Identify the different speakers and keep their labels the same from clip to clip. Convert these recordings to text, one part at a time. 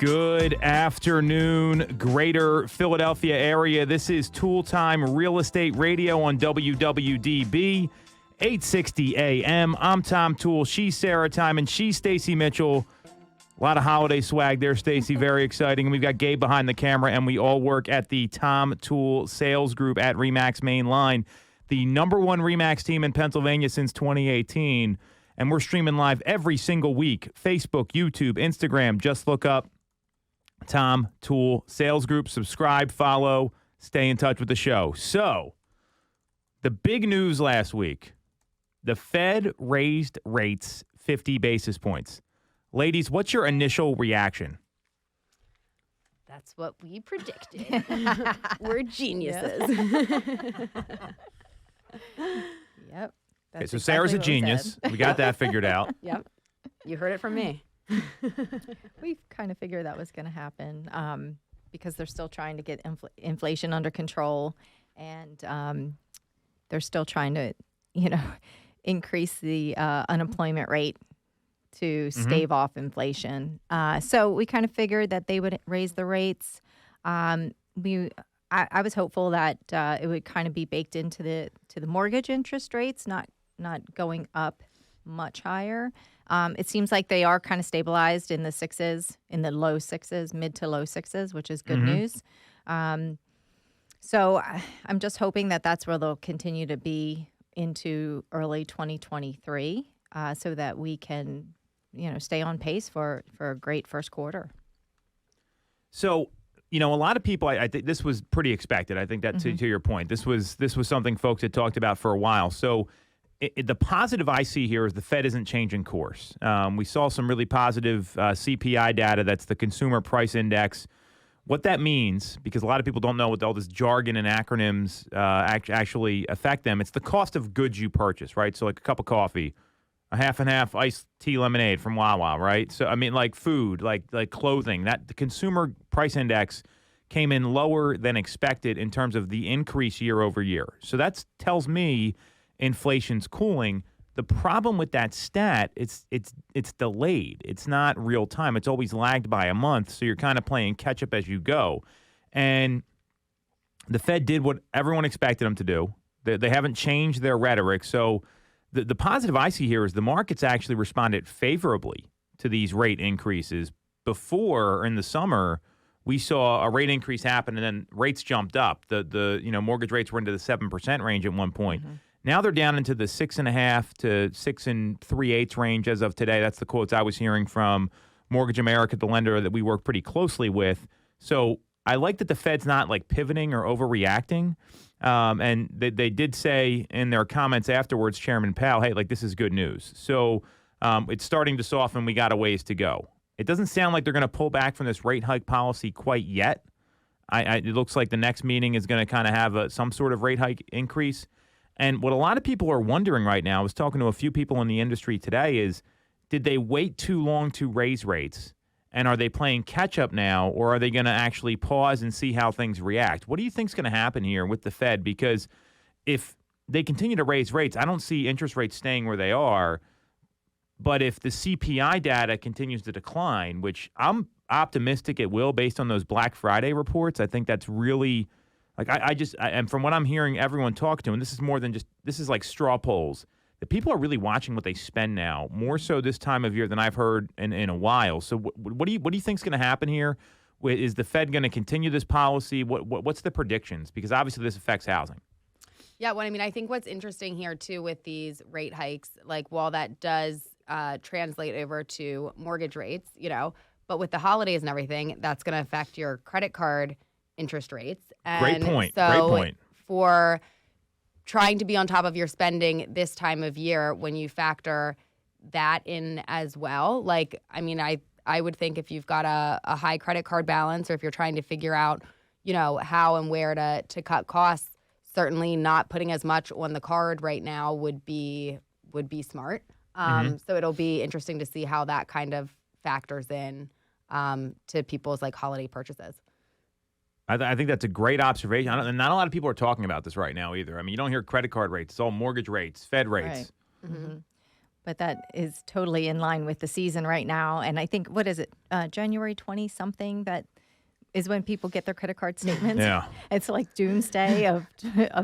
Speaker 1: Good afternoon, greater Philadelphia area. This is Toole Time Real Estate Radio on WWDB, 860 AM. I'm Tom Toole. She's Sarah Tymon. She's Stacey Mitchell. A lot of holiday swag there, Stacey. Very exciting. And we've got Gabe behind the camera, and we all work at the Tom Toole Sales Group at RE/MAX Main Line, the number one RE/MAX team in Pennsylvania since 2018. And we're streaming live every single week. Facebook, YouTube, Instagram. Just look up Tom Toole Sales Group. Subscribe, follow, stay in touch with the show. So, the big news last week, the Fed raised rates 50 basis points. Ladies, what's your initial reaction?
Speaker 2: That's what we predicted. We're geniuses.
Speaker 3: Yep.
Speaker 1: Okay, so Sarah's a genius. We got that figured out.
Speaker 2: Yep. You heard it from me.
Speaker 3: We kind of figured that was going to happen because they're still trying to get inflation under control, and they're still trying to, increase the unemployment rate to stave off inflation. So we kind of figured that they would raise the rates. I was hopeful that it would kind of be baked into the mortgage interest rates, not going up much higher. It seems like they are kind of stabilized in the sixes, in the low sixes, mid to low sixes, which is good news. So I'm just hoping that that's where they'll continue to be into early 2023, so that we can, stay on pace for a great first quarter.
Speaker 1: So, a lot of people, I think this was pretty expected. I think that to your point, this was something folks had talked about for a while. So the positive I see here is the Fed isn't changing course. We saw some really positive CPI data. That's the Consumer Price Index. What that means, because a lot of people don't know what all this jargon and acronyms actually affect them, it's the cost of goods you purchase, right? So like a cup of coffee, a half and half iced tea lemonade from Wawa, right? So, I mean, like food, like clothing, that the Consumer Price Index came in lower than expected in terms of the increase year over year. So that tells me inflation's cooling. The problem with that stat, it's delayed. It's not real time. It's always lagged by a month, so you're kind of playing catch up as you go. And the Fed did what everyone expected them to do. They haven't changed their rhetoric. So the positive I see here is the markets actually responded favorably to these rate increases. Before, in the summer, we saw a rate increase happen, and then rates jumped up. The mortgage rates were into the 7% range at one point. Now they're down into the 6.5 to 6 3/8 range as of today. That's the quotes I was hearing from Mortgage America, the lender that we work pretty closely with. So I like that the Fed's not like pivoting or overreacting. And they did say in their comments afterwards, Chairman Powell, hey, like this is good news. So it's starting to soften. We got a ways to go. It doesn't sound like they're going to pull back from this rate hike policy quite yet. It looks like the next meeting is going to kind of have some sort of rate hike increase. And what a lot of people are wondering right now, I was talking to a few people in the industry today, is did they wait too long to raise rates? And are they playing catch up now, or are they going to actually pause and see how things react? What do you think is going to happen here with the Fed? Because if they continue to raise rates, I don't see interest rates staying where they are. But if the CPI data continues to decline, which I'm optimistic it will based on those Black Friday reports, I think that's really... and from what I'm hearing everyone talk to, and this is like straw polls, that people are really watching what they spend now, more so this time of year than I've heard in a while. So what do you think is going to happen here? Is the Fed going to continue this policy? What's the predictions? Because obviously this affects housing.
Speaker 2: Yeah, I think what's interesting here too with these rate hikes, like while that does translate over to mortgage rates, but with the holidays and everything, that's going to affect your credit card interest rates. And
Speaker 1: Great point.
Speaker 2: For trying to be on top of your spending this time of year, when you factor that in as well, I would think if you've got a high credit card balance, or if you're trying to figure out, how and where to cut costs, certainly not putting as much on the card right now would be smart. So it'll be interesting to see how that kind of factors in to people's holiday purchases.
Speaker 1: I think that's a great observation. And not a lot of people are talking about this right now either. I mean, you don't hear credit card rates. It's all mortgage rates, Fed rates.
Speaker 3: Right. but that is totally in line with the season right now. And I think, what is it, January 20 something, that is when people get their credit card statements.
Speaker 1: Yeah.
Speaker 3: It's like doomsday of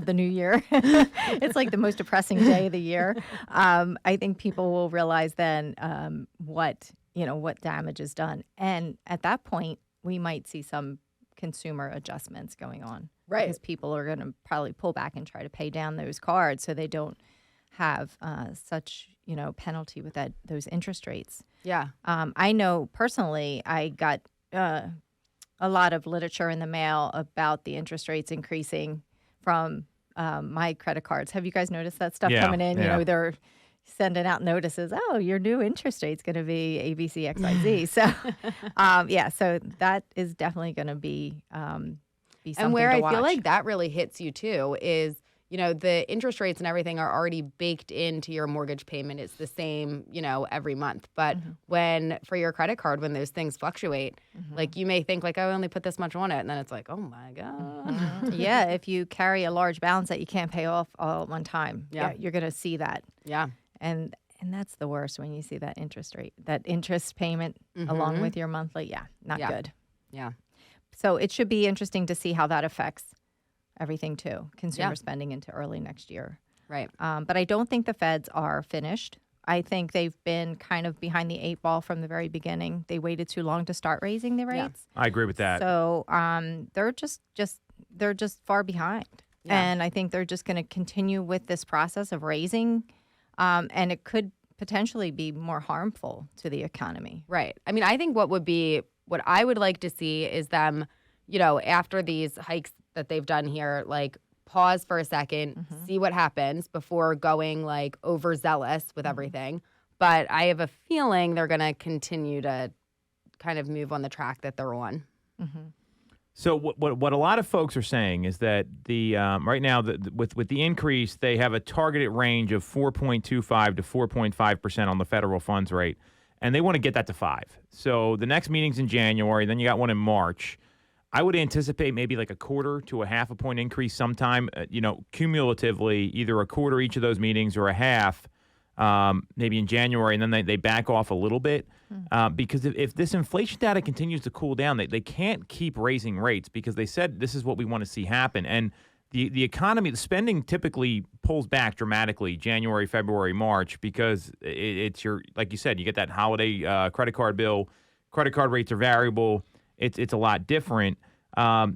Speaker 3: the new year. It's like the most depressing day of the year. I think people will realize then what damage is done. And at that point, we might see some consumer adjustments going on.
Speaker 2: Right.
Speaker 3: Because people are going to probably pull back and try to pay down those cards so they don't have such, penalty with those interest rates.
Speaker 2: Yeah.
Speaker 3: I know personally, I got a lot of literature in the mail about the interest rates increasing from my credit cards. Have you guys noticed that stuff coming in?
Speaker 1: Yeah.
Speaker 3: They're sending out notices. Oh, your new interest rate's going to be ABC XYZ. So, so that is definitely going to be something
Speaker 2: And where
Speaker 3: to
Speaker 2: I
Speaker 3: watch.
Speaker 2: feel like that really hits you too is, the interest rates and everything are already baked into your mortgage payment. It's the same, every month. But when for your credit card, when those things fluctuate, like you may think like, I only put this much on it. And then it's like, oh my God.
Speaker 3: Yeah, if you carry a large balance that you can't pay off all at one time, you're going to see that.
Speaker 2: Yeah.
Speaker 3: And that's the worst when you see that interest rate, that interest payment along with your monthly. Yeah, not good.
Speaker 2: Yeah.
Speaker 3: So it should be interesting to see how that affects everything too, consumer spending into early next year.
Speaker 2: Right.
Speaker 3: But I don't think the feds are finished. I think they've been kind of behind the 8 ball from the very beginning. They waited too long to start raising the rates.
Speaker 1: I agree with that.
Speaker 3: So they're just far behind.
Speaker 2: Yeah.
Speaker 3: And I think they're just going to continue with this process of raising, and it could potentially be more harmful to the economy.
Speaker 2: Right. I mean, I think what I would like to see is them, after these hikes that they've done here, like pause for a second, see what happens before going like overzealous with everything. But I have a feeling they're going to continue to kind of move on the track that they're on.
Speaker 1: So what a lot of folks are saying is that the right now with the increase, they have a targeted range of 4.25 to 4.5% on the federal funds rate, and they want to get that to 5. So the next meeting's in January, then you got one in March. I would anticipate maybe like a quarter to a half a point increase sometime, cumulatively, either a quarter each of those meetings or a half, maybe in January, and then they back off a little bit. Because if this inflation data continues to cool down, they can't keep raising rates because they said this is what we want to see happen. And the economy, the spending typically pulls back dramatically January, February, March because it's like you said, you get that holiday credit card bill. Credit card rates are variable. It's a lot different.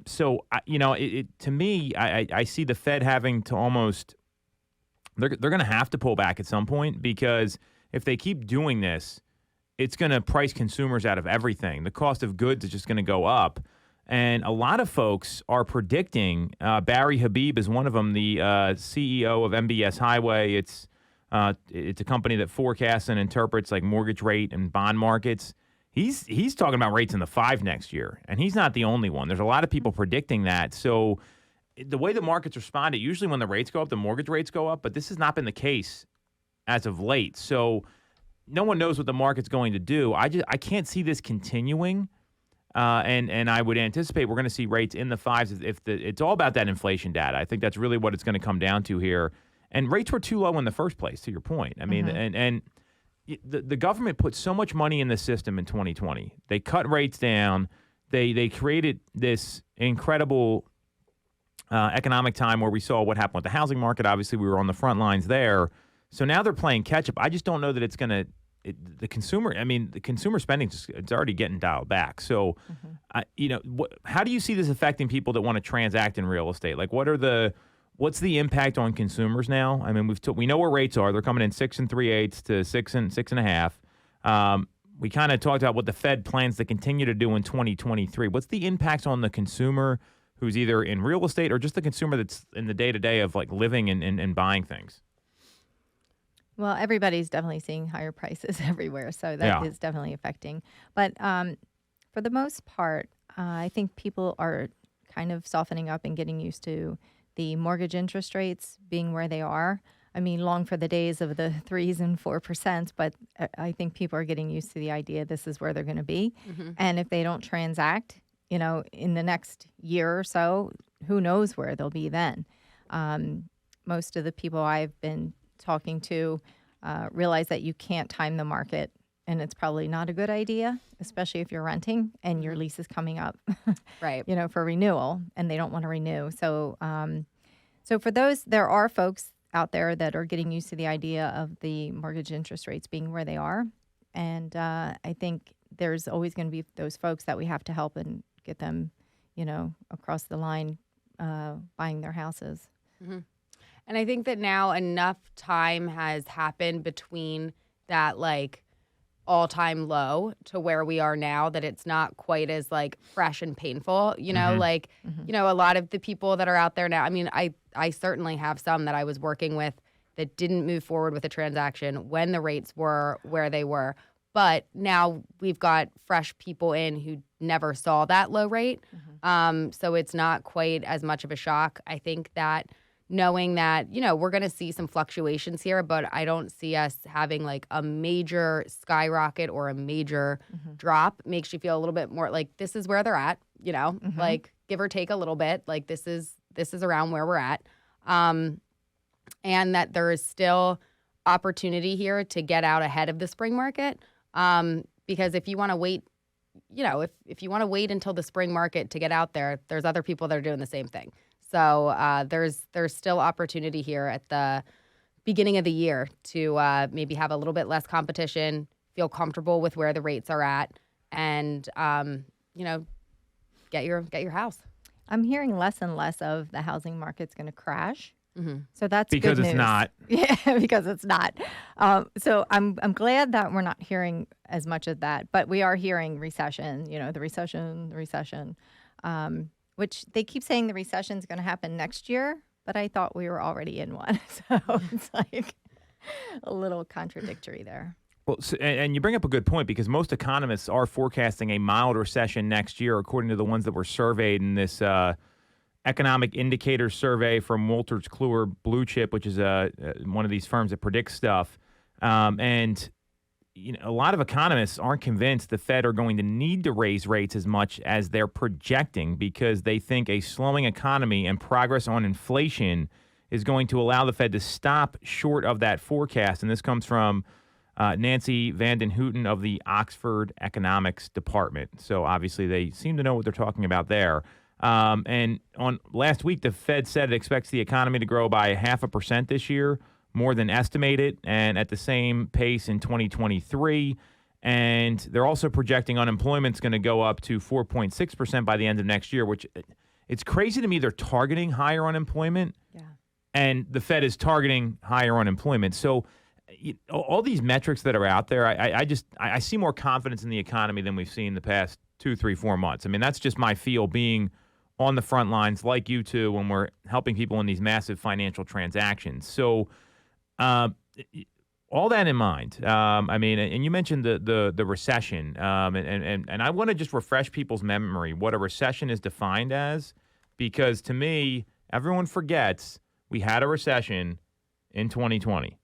Speaker 1: So to me, I see the Fed having to almost they're going to have to pull back at some point because if they keep doing this, it's going to price consumers out of everything. The cost of goods is just going to go up. And a lot of folks are predicting, Barry Habib is one of them, the CEO of MBS Highway. It's a company that forecasts and interprets like mortgage rate and bond markets. He's talking about rates in the 5 next year, and he's not the only one. There's a lot of people predicting that. So the way the markets responded, usually when the rates go up, the mortgage rates go up, but this has not been the case as of late. So no one knows what the market's going to do. I can't see this continuing, and I would anticipate we're going to see rates in the 5s if it's all about that inflation data. I think that's really what it's going to come down to here. And rates were too low in the first place, to your point. I mean, and the government put so much money in the system in 2020. They cut rates down. They created this incredible economic time where we saw what happened with the housing market. Obviously, we were on the front lines there. So now they're playing catch up. I just don't know that it's going to the consumer spending it's already getting dialed back. So, how do you see this affecting people that want to transact in real estate? Like, what's the impact on consumers now? I mean, we know where rates are. They're coming in 6 3/8 to 6 and 6.5. We kind of talked about what the Fed plans to continue to do in 2023. What's the impact on the consumer who's either in real estate or just the consumer that's in the day-to-day of like living and buying things?
Speaker 3: Well, everybody's definitely seeing higher prices everywhere, so that is definitely affecting. But for the most part, I think people are kind of softening up and getting used to the mortgage interest rates being where they are. I mean, long for the days of the 3s and 4%, but I think people are getting used to the idea this is where they're going to be. And if they don't transact, in the next year or so, who knows where they'll be then. Most of the people I've been talking to realize that you can't time the market, and it's probably not a good idea, especially if you're renting and your lease is coming up,
Speaker 2: Right.
Speaker 3: for renewal, and they don't want to renew. So, so for those, there are folks out there that are getting used to the idea of the mortgage interest rates being where they are, and I think there's always going to be those folks that we have to help and get them, across the line, buying their houses.
Speaker 2: Mm-hmm. And I think that now enough time has happened between that like all-time low to where we are now that it's not quite as like fresh and painful, a lot of the people that are out there now. I mean, I certainly have some that I was working with that didn't move forward with a transaction when the rates were where they were. But now we've got fresh people in who never saw that low rate. So it's not quite as much of a shock. I think that knowing that, we're going to see some fluctuations here, but I don't see us having like a major skyrocket or a major drop. Makes you feel a little bit more like this is where they're at, like give or take a little bit, like this is around where we're at. And that there is still opportunity here to get out ahead of the spring market. Because if you want to wait, if you want to wait until the spring market to get out there, there's other people that are doing the same thing. So there's still opportunity here at the beginning of the year to maybe have a little bit less competition, feel comfortable with where the rates are at, and get your house.
Speaker 3: I'm hearing less and less of the housing market's going to crash. So that's
Speaker 1: because
Speaker 3: good
Speaker 1: it's
Speaker 3: news.
Speaker 1: not.
Speaker 3: Yeah, because it's not. So I'm glad that we're not hearing as much of that, but we are hearing recession. The recession. Which they keep saying the recession is going to happen next year, but I thought we were already in one. So it's like a little contradictory there.
Speaker 1: Well, and you bring up a good point because most economists are forecasting a mild recession next year, according to the ones that were surveyed in this economic indicator survey from Wolters Kluwer Blue Chip, which is one of these firms that predicts stuff. And a lot of economists aren't convinced the Fed are going to need to raise rates as much as they're projecting because they think a slowing economy and progress on inflation is going to allow the Fed to stop short of that forecast. And this comes from Nancy Van Den Hooten of the Oxford Economics Department. So obviously they seem to know what they're talking about there. And on last week, the Fed said it expects the economy to grow by 0.5% this year, more than estimated, and at the same pace in 2023. And they're also projecting unemployment's going to go up to 4.6% by the end of next year, which it's crazy to me they're targeting higher unemployment.
Speaker 3: Yeah.
Speaker 1: And the Fed is targeting higher unemployment. So all these metrics that are out there, I see more confidence in the economy than we've seen the past 2, 3, 4 months. I mean, that's just my feel being on the front lines like you two when we're helping people in these massive financial transactions. So all that in mind, and you mentioned the recession, and I want to just refresh people's memory what a recession is defined as, because to me, everyone forgets we had a recession in 2020.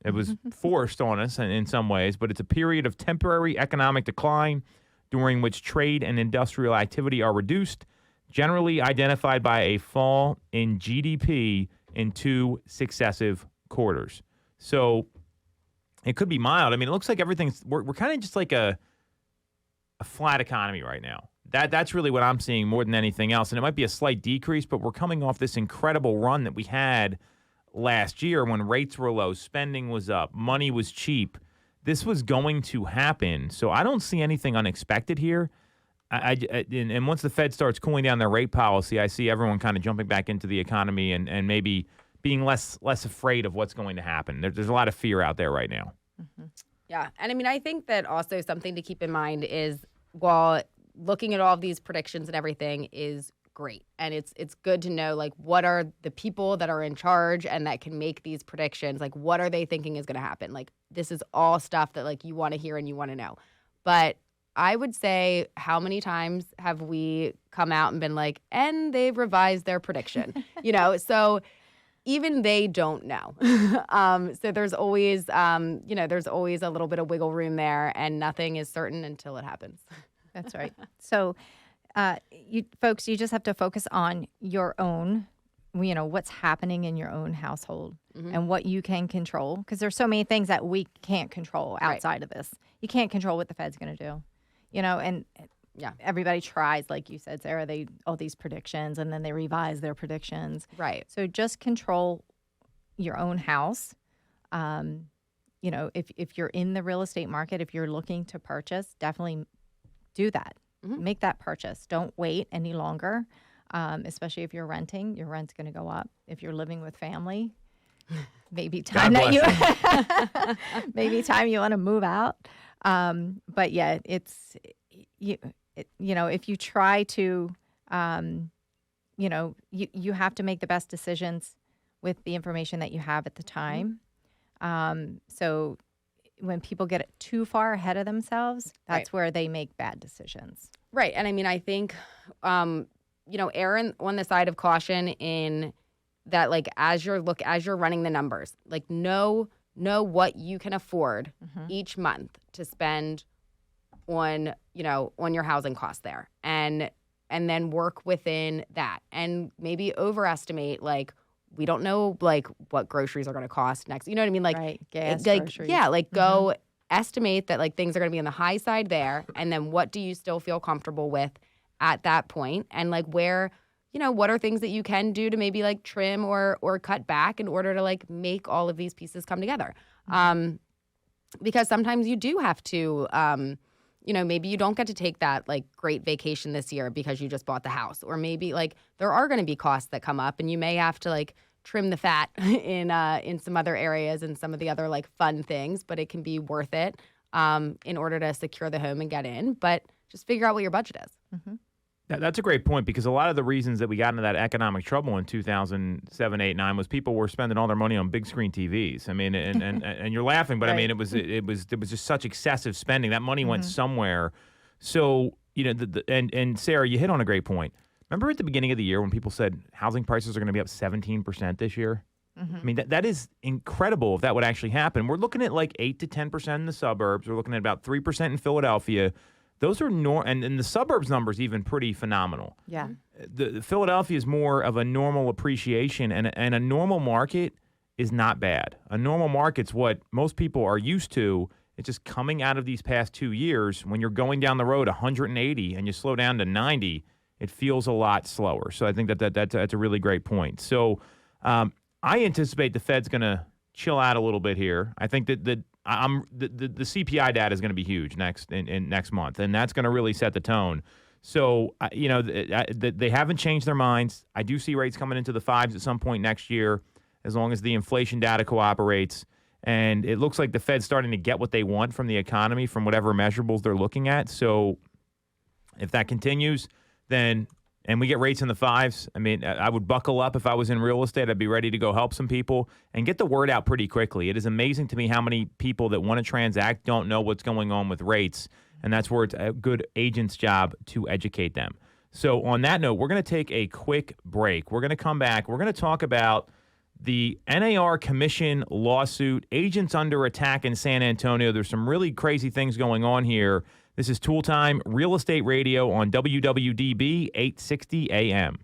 Speaker 1: It was forced on us in some ways, but it's a period of temporary economic decline during which trade and industrial activity are reduced, generally identified by a fall in GDP in 2 successive quarters. So it could be mild. I mean, it looks like we're kind of just like a flat economy right now. That's really what I'm seeing more than anything else. And it might be a slight decrease, but we're coming off this incredible run that we had last year when rates were low, spending was up, money was cheap. This was going to happen. So I don't see anything unexpected here. And once the Fed starts cooling down their rate policy, I see everyone kind of jumping back into the economy and maybe being less afraid of what's going to happen. There's a lot of fear out there right now.
Speaker 2: Yeah. And I mean, I think that also something to keep in mind is while looking at all of these predictions and everything is great. And it's good to know, like, what are the people that are in charge and that can make these predictions? Like, what are they thinking is going to happen? Like, this is all stuff that, like, you want to hear and you want to know. But I would say, how many times have we come out and been like, and they've revised their prediction? So even they don't know. So there's always, there's always a little bit of wiggle room there, and nothing is certain until it happens.
Speaker 3: That's right. So you folks, you just have to focus on your own what's happening in your own household and what you can control. Because there's so many things that we can't control outside of this. You can't control what the Fed's going to do, and everybody tries, like you said, Sarah, all these predictions, and then they revise their predictions.
Speaker 2: Right.
Speaker 3: So just control your own house. If you're in the real estate market, if you're looking to purchase, definitely do that. Make that purchase. Don't wait any longer. Especially if you're renting, your rent's going to go up. If you're living with family, maybe time you want to move out. But yeah, it's if you try to, you have to make the best decisions with the information that you have at the time. So when people get too far ahead of themselves, that's where they make bad decisions.
Speaker 2: Right. And I mean, I think, err on the side of caution in that, like, as you're running the numbers, like, know what you can afford each month to spend on your housing costs there, and then work within that, and maybe overestimate, like, we don't know, like, what groceries are going to cost next. You know what I mean? Like,
Speaker 3: gas,
Speaker 2: like,
Speaker 3: groceries.
Speaker 2: yeah, like, go estimate that, like, things are going to be on the high side there, and then what do you still feel comfortable with at that point, and, like, where, what are things that you can do to maybe, like, trim or cut back in order to, like, make all of these pieces come together. Because sometimes you do have to, maybe you don't get to take that, like, great vacation this year because you just bought the house, or maybe, like, there are going to be costs that come up, and you may have to, like, trim the fat in some other areas and some of the other, like, fun things, but it can be worth it in order to secure the home and get in. But just figure out what your budget is.
Speaker 1: That's a great point, because a lot of the reasons that we got into that economic trouble in 2007, 8, 9 was people were spending all their money on big screen TVs. I mean, and you're laughing, but I mean, it was just such excessive spending. That money went somewhere. So, and Sarah, you hit on a great point. Remember at the beginning of the year when people said housing prices are going to be up 17% this year? I mean, that is incredible if that would actually happen. We're looking at like 8 to 10% in the suburbs. We're looking at about 3% in Philadelphia. Those are and the suburbs numbers even pretty phenomenal.
Speaker 3: Yeah.
Speaker 1: The Philadelphia is more of a normal appreciation, and a normal market is not bad. A normal market's what most people are used to. It's just coming out of these past 2 years, when you're going down the road 180 and you slow down to 90, it feels a lot slower. So I think that's a really great point. So I anticipate the Fed's going to chill out a little bit here. I think that the CPI data is going to be huge next month, and that's going to really set the tone. So they haven't changed their minds. I do see rates coming into the 5s at some point next year, as long as the inflation data cooperates. And it looks like the Fed's starting to get what they want from the economy, from whatever measurables they're looking at. So if that continues, and we get rates in the 5s, I mean, I would buckle up if I was in real estate. I'd be ready to go help some people and get the word out pretty quickly. It is amazing to me how many people that want to transact don't know what's going on with rates, and that's where it's a good agent's job to educate them. So on that note, we're going to take a quick break. We're going to come back. We're going to talk about the NAR commission lawsuit, agents under attack in San Antonio. There's some really crazy things going on here. This is Toole Time, Real Estate Radio on WWDB 860 AM.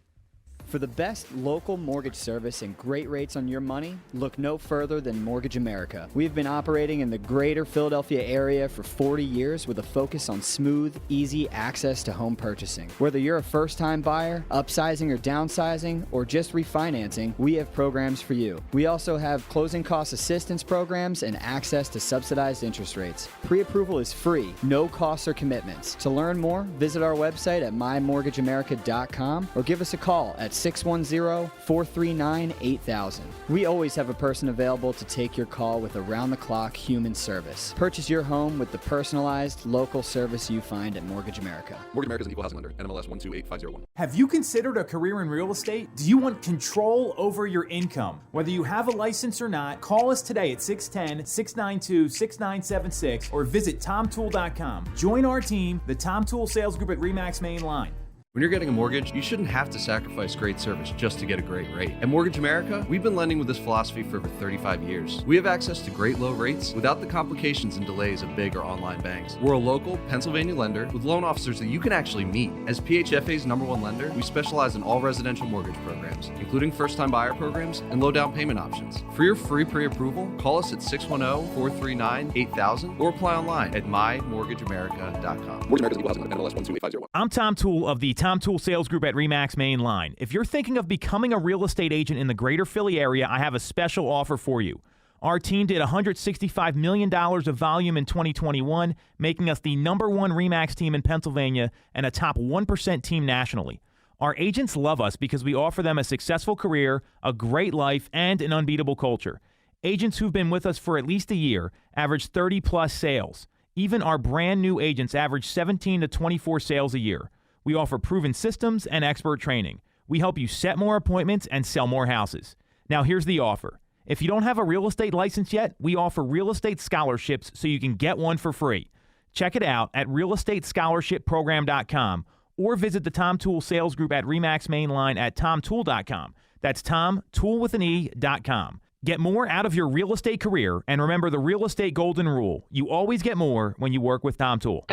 Speaker 4: For the best local mortgage service and great rates on your money, look no further than Mortgage America. We have been operating in the greater Philadelphia area for 40 years with a focus on smooth, easy access to home purchasing. Whether you're a first-time buyer, upsizing or downsizing, or just refinancing, we have programs for you. We also have closing cost assistance programs and access to subsidized interest rates. Pre-approval is free, no costs or commitments. To learn more, visit our website at mymortgageamerica.com or give us a call at 610-439-8000. We always have a person available to take your call with around-the-clock human service. Purchase your home with the personalized, local service you find at Mortgage America.
Speaker 5: Mortgage America is an equal housing lender. NMLS 128501.
Speaker 6: Have you considered a career in real estate? Do you want control over your income? Whether you have a license or not, call us today at 610-692-6976 or visit TomToole.com. Join our team, the Tom Toole Sales Group at RE/MAX Main Line.
Speaker 5: When you're getting a mortgage, you shouldn't have to sacrifice great service just to get a great rate. At Mortgage America, we've been lending with this philosophy for over 35 years. We have access to great low rates without the complications and delays of big or online banks. We're a local Pennsylvania lender with loan officers that you can actually meet. As PHFA's #1 lender, we specialize in all residential mortgage programs, including first-time buyer programs and low down payment options. For your free pre-approval, call us at 610-439-8000 or apply online at mymortgageamerica.com. Mortgage America's equal housing lender, NMLS 128501.
Speaker 1: I'm Tom Toole of the Tom Toole Sales Group at RE/MAX Main Line. If you're thinking of becoming a real estate agent in the greater Philly area, I have a special offer for you. Our team did $165 million of volume in 2021, making us the #1 RE/MAX team in Pennsylvania and a top 1% team nationally. Our agents love us because we offer them a successful career, a great life, and an unbeatable culture. Agents who've been with us for at least a year average 30-plus sales. Even our brand new agents average 17 to 24 sales a year. We offer proven systems and expert training. We help you set more appointments and sell more houses. Now here's the offer. If you don't have a real estate license yet, we offer real estate scholarships so you can get one for free. Check it out at realestatescholarshipprogram.com or visit the Tom Toole Sales Group at RE/MAX Main Line at tomtoole.com. That's tomtoole.com. Get more out of your real estate career, and remember the real estate golden rule. You always get more when you work with Tom Toole.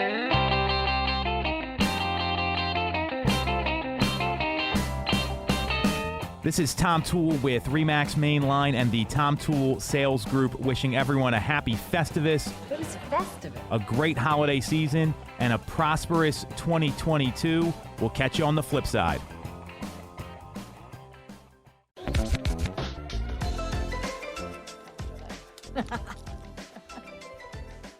Speaker 1: This is Tom Toole with RE/MAX Main Line and the Tom Toole Sales Group, wishing everyone a happy Festivus,
Speaker 3: Who's Festivus?
Speaker 1: a great holiday season, and a prosperous 2022. We'll catch you on the flip side.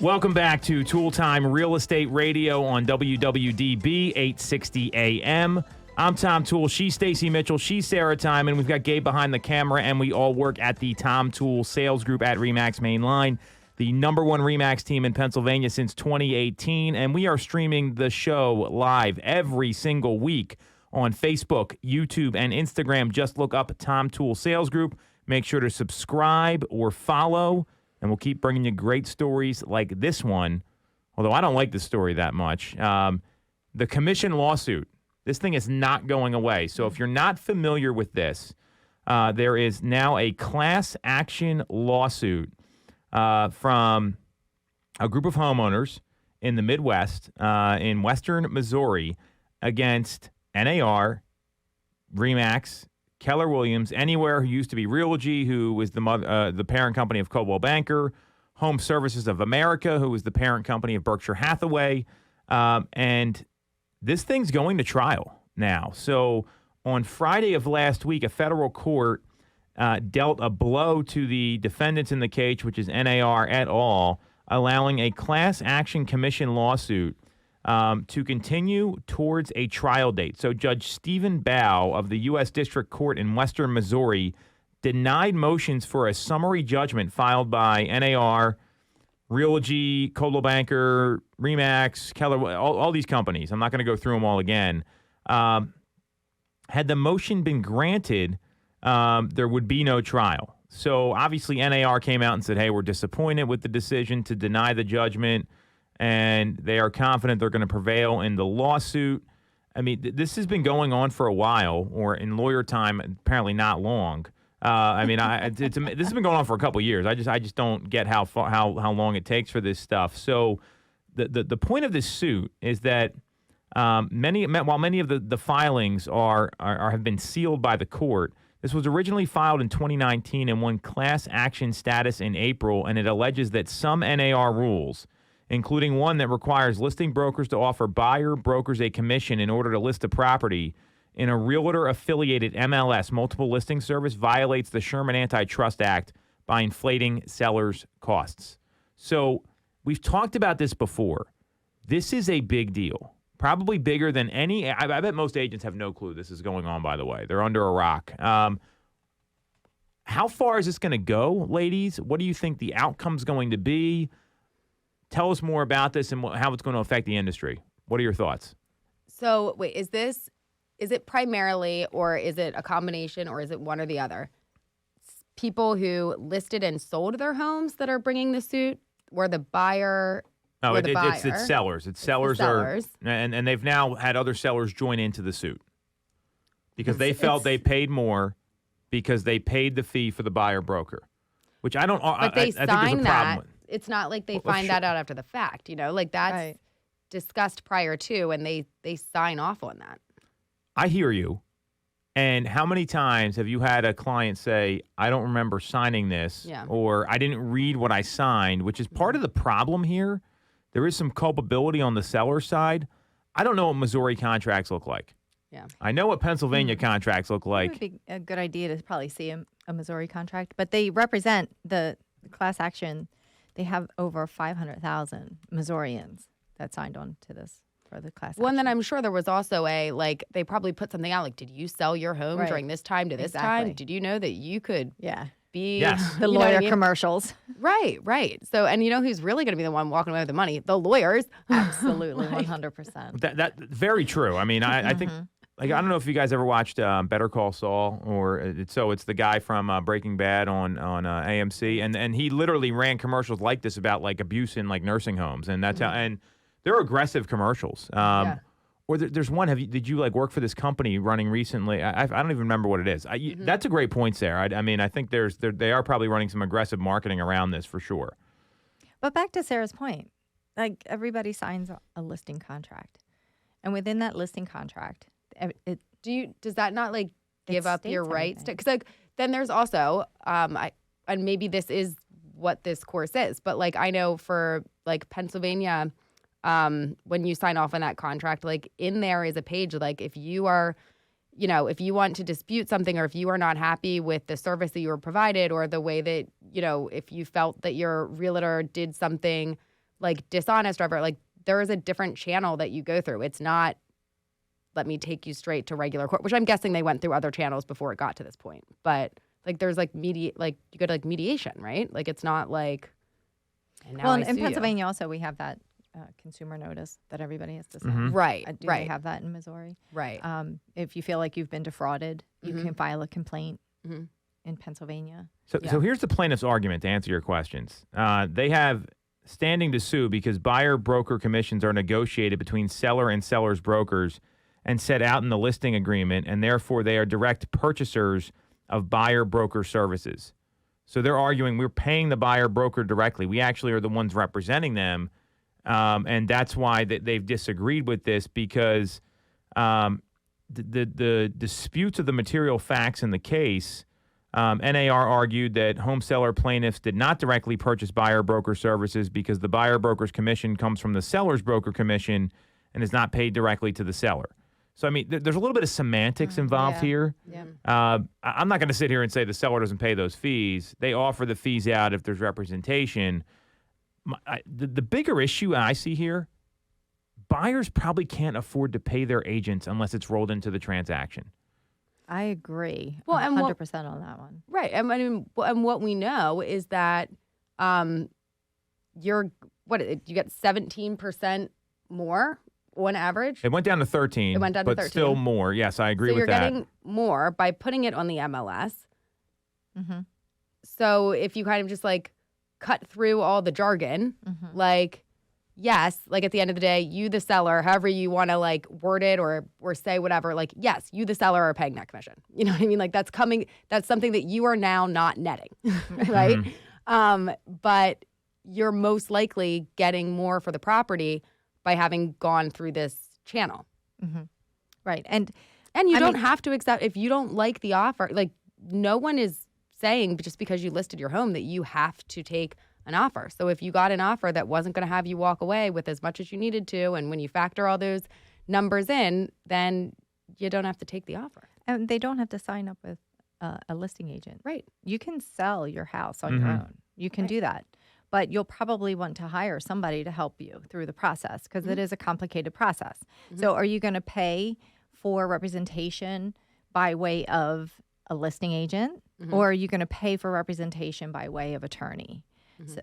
Speaker 1: Welcome back to Toole Time Real Estate Radio on WWDB 860 AM. I'm Tom Toole. She's Stacey Mitchell. She's Sarah Tymon. We've got Gabe behind the camera, and we all work at the Tom Toole Sales Group at RE/MAX Main Line, the #1 RE/MAX team in Pennsylvania since 2018. And we are streaming the show live every single week on Facebook, YouTube, and Instagram. Just look up Tom Toole Sales Group. Make sure to subscribe or follow, and we'll keep bringing you great stories like this one, although I don't like this story that much. The commission lawsuit. This thing is not going away. So if you're not familiar with this, there is now a class action lawsuit from a group of homeowners in the Midwest, in western Missouri, against NAR, RE/MAX, Keller Williams, Anywhere, who used to be Realogy, who was the parent company of Coldwell Banker, Home Services of America, who was the parent company of Berkshire Hathaway, and this thing's going to trial now. So on Friday of last week, a federal court dealt a blow to the defendants in the case, which is NAR et al., allowing a class action commission lawsuit to continue towards a trial date. So Judge Stephen Bow of the U.S. District Court in Western Missouri denied motions for a summary judgment filed by NAR, Realogy, Coldwell Banker, RE/MAX, Keller, all these companies. I'm not going to go through them all again. Had the motion been granted, there would be no trial. So obviously NAR came out and said, hey, we're disappointed with the decision to deny the judgment, and they are confident they're going to prevail in the lawsuit. I mean, this has been going on for a while, or in lawyer time, apparently not long. This has been going on for a couple of years. I just don't get how long it takes for this stuff. So the point of this suit is that while many of the filings have been sealed by the court, this was originally filed in 2019 and won class action status in April, and it alleges that some NAR rules, including one that requires listing brokers to offer buyer brokers a commission in order to list a property in a realtor-affiliated MLS, multiple listing service, violates the Sherman Antitrust Act by inflating sellers' costs. So we've talked about this before. This is a big deal, probably bigger than any. I bet most agents have no clue this is going on, by the way. They're under a rock. How far is this going to go, ladies? What do you think the outcome's going to be? Tell us more about this and how it's going to affect the industry. What are your thoughts?
Speaker 2: So wait, is it primarily, or is it a combination, or is it one or the other? People who listed and sold their homes that are bringing the suit, where the buyer
Speaker 1: No,
Speaker 2: for the buyer.
Speaker 1: it's sellers. It's sellers,
Speaker 2: sellers.
Speaker 1: And they've now had other sellers join into the suit because they felt they paid more because they paid the fee for the buyer broker, which I don't.
Speaker 2: But they
Speaker 1: I think there's a
Speaker 2: sign
Speaker 1: problem
Speaker 2: that.
Speaker 1: with.
Speaker 2: It's not like they
Speaker 1: Well,
Speaker 2: find that out after the fact, like that's
Speaker 3: Right.
Speaker 2: discussed prior to, and they sign off on that.
Speaker 1: I hear you. And how many times have you had a client say, I don't remember signing this,
Speaker 2: Yeah.
Speaker 1: or I didn't read what I signed, which is part of the problem here. There is some culpability on the seller side. I don't know what Missouri contracts look like.
Speaker 2: Yeah.
Speaker 1: I know what Pennsylvania contracts look
Speaker 3: It
Speaker 1: like.
Speaker 3: would be a good idea to probably see a Missouri contract, but they represent the class action. They have over 500,000 Missourians that signed on to this for the class
Speaker 2: Well, and then
Speaker 3: action.
Speaker 2: I'm sure there was also they probably put something out like, did you sell your home
Speaker 3: Right.
Speaker 2: during this time to this
Speaker 3: Exactly.
Speaker 2: time? Did you know that you could
Speaker 3: Yeah.
Speaker 2: be
Speaker 1: Yes.
Speaker 3: The
Speaker 2: you know what I
Speaker 3: lawyer
Speaker 2: mean?
Speaker 3: commercials.
Speaker 2: Right. So, and who's really going to be the one walking away with the money? The lawyers.
Speaker 3: Absolutely, 100%.
Speaker 1: That very true. I mean, I think like I don't know if you guys ever watched Better Call Saul or it's the guy from Breaking Bad on AMC, and he literally ran commercials like this about like abuse in like nursing homes, and that's how and they're aggressive commercials.
Speaker 2: Yeah.
Speaker 1: Or there's one. Did you like work for this company running recently? I don't even remember what it is. That's a great point, Sarah. I mean, I think they are probably running some aggressive marketing around this for sure.
Speaker 3: But back to Sarah's point, like everybody signs a listing contract, and within that listing contract,
Speaker 2: Does that not like give
Speaker 3: It
Speaker 2: up your
Speaker 3: states
Speaker 2: rights?
Speaker 3: everything.
Speaker 2: Because like then there's also and maybe this is what this course is, but like I know for like Pennsylvania, when you sign off on that contract, like in there is a page like if you are, if you want to dispute something or if you are not happy with the service that you were provided or the way that if you felt that your realtor did something like dishonest or whatever, like there is a different channel that you go through. It's not let me take you straight to regular court, which I'm guessing they went through other channels before it got to this point. But like there's like you go to like mediation, right? Like it's not like and now
Speaker 3: well,
Speaker 2: I
Speaker 3: in
Speaker 2: sue you.
Speaker 3: Pennsylvania also we have that consumer notice that everybody has to sign.
Speaker 1: Mhm.
Speaker 2: Right,
Speaker 3: Do
Speaker 2: right.
Speaker 3: they have that in Missouri?
Speaker 2: Right.
Speaker 3: If you feel like you've been defrauded, you
Speaker 2: Mhm.
Speaker 3: can file a complaint
Speaker 2: Mhm.
Speaker 3: in Pennsylvania.
Speaker 1: So here's the plaintiff's argument to answer your questions. They have standing to sue because buyer broker commissions are negotiated between seller and seller's brokers and set out in the listing agreement, and therefore they are direct purchasers of buyer broker services. So they're arguing we're paying the buyer broker directly. We actually are the ones representing them, and that's why they've disagreed with this because the disputes of the material facts in the case. NAR argued that home seller plaintiffs did not directly purchase buyer broker services because the buyer broker's commission comes from the seller's broker commission and is not paid directly to the seller. So, I mean, there's a little bit of semantics involved
Speaker 3: yeah.
Speaker 1: here.
Speaker 3: Yeah.
Speaker 1: I'm not going to sit here and say the seller doesn't pay those fees. They offer the fees out if there's representation. The bigger issue I see here, buyers probably can't afford to pay their agents unless it's rolled into the transaction.
Speaker 3: I agree.
Speaker 2: Well, and
Speaker 3: 100% on that one.
Speaker 2: Right. I mean, and what we know is that you get 17% more on average.
Speaker 1: It went down to 13.
Speaker 2: It went down to
Speaker 1: but
Speaker 2: 13.
Speaker 1: still more. Yes, I agree
Speaker 2: So
Speaker 1: with
Speaker 2: you're
Speaker 1: that.
Speaker 2: getting more by putting it on the MLS.
Speaker 3: Mm-hmm.
Speaker 2: So if you kind of just like cut through all the jargon,
Speaker 3: Mm-hmm.
Speaker 2: like, yes, like at the end of the day, you, the seller, however you want to like word it or say whatever, like, yes, you, the seller, are paying that commission. You know what I mean? Like that's something that you are now not netting, right? But you're most likely getting more for the property by having gone through this channel.
Speaker 3: Mm-hmm. Right. And
Speaker 2: And you
Speaker 3: I
Speaker 2: don't
Speaker 3: mean-
Speaker 2: have to accept, if you don't like the offer, like no one is saying just because you listed your home that you have to take an offer. So if you got an offer that wasn't going to have you walk away with as much as you needed to, and when you factor all those numbers in, then you don't have to take the offer.
Speaker 3: And they don't have to sign up with a listing agent.
Speaker 2: Right.
Speaker 3: You can sell your house on your own. You can do that. But you'll probably want to hire somebody to help you through the process because it is a complicated process. So are you going to pay for representation by way of a listing agent or are you going to pay for representation by way of attorney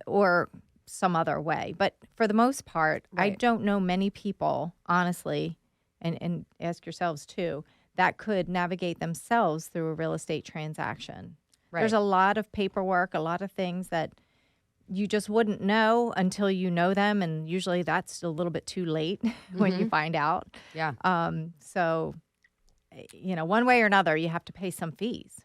Speaker 3: or some other way? But for the most part, I
Speaker 2: Right.
Speaker 3: don't know many people, honestly, and ask yourselves too, that could navigate themselves through a real estate transaction.
Speaker 2: Right.
Speaker 3: There's a lot of paperwork, a lot of things that you just wouldn't know until you know them, and usually that's a little bit too late when you find out.
Speaker 2: Yeah.
Speaker 3: So, one way or another, you have to pay some fees.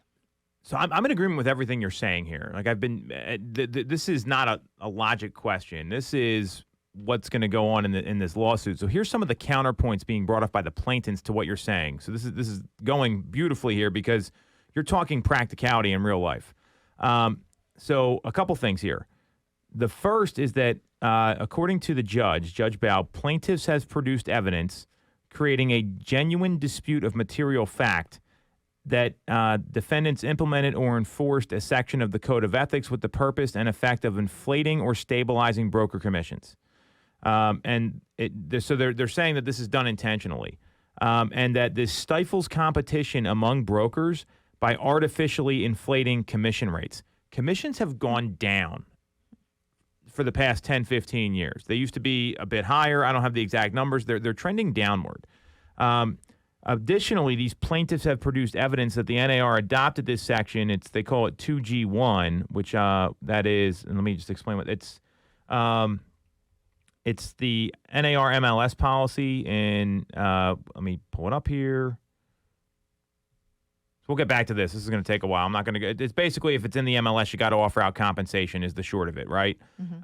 Speaker 1: So I'm in agreement with everything you're saying here. Like I've been, this is not a logic question. This is what's going to go on in this lawsuit. So here's some of the counterpoints being brought up by the plaintiffs to what you're saying. So this is going beautifully here because you're talking practicality in real life. So a couple things here. The first is that according to the Judge Bow, plaintiffs has produced evidence creating a genuine dispute of material fact that defendants implemented or enforced a section of the Code of Ethics with the purpose and effect of inflating or stabilizing broker commissions. So they're saying that this is done intentionally, and that this stifles competition among brokers by artificially inflating commission rates. Commissions have gone down for the past 10, 15 years. They used to be a bit higher. I don't have the exact numbers. They're trending downward. Additionally, these plaintiffs have produced evidence that the NAR adopted this section. They call it 2G1, which that is, and let me just explain what it's. It's the NAR MLS policy, and let me pull it up here. So we'll get back to this. This is going to take a while. I'm not going to go. It's basically if it's in the MLS, you got to offer out compensation is the short of it, right?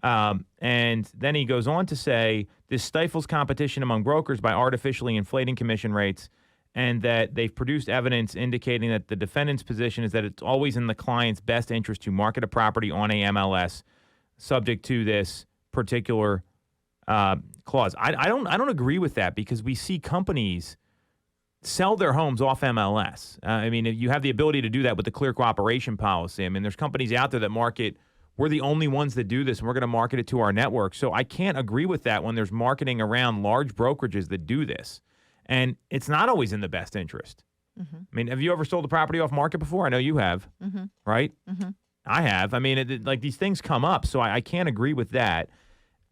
Speaker 1: And then he goes on to say this stifles competition among brokers by artificially inflating commission rates, and that they've produced evidence indicating that the defendant's position is that it's always in the client's best interest to market a property on a MLS subject to this particular clause. I don't agree with that because we see companies sell their homes off MLS. I mean, you have the ability to do that with the clear cooperation policy. I mean, there's companies out there that market, we're the only ones that do this, and we're going to market it to our network. So I can't agree with that when there's marketing around large brokerages that do this. And it's not always in the best interest. I mean, have you ever sold a property off market before? I know you have, right? I have. I mean, like these things come up, so I can't agree with that.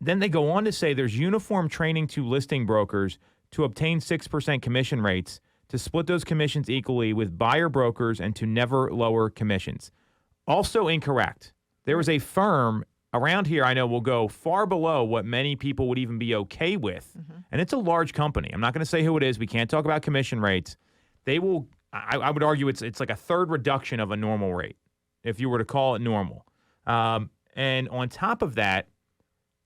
Speaker 1: Then they go on to say there's uniform training to listing brokers to obtain 6% commission rates, to split those commissions equally with buyer brokers, and to never lower commissions. Also incorrect. There is a firm around here I know will go far below what many people would even be okay with. And it's a large company. I'm not going to say who it is. We can't talk about commission rates. They will, I would argue it's like a third reduction of a normal rate, if you were to call it normal. And on top of that,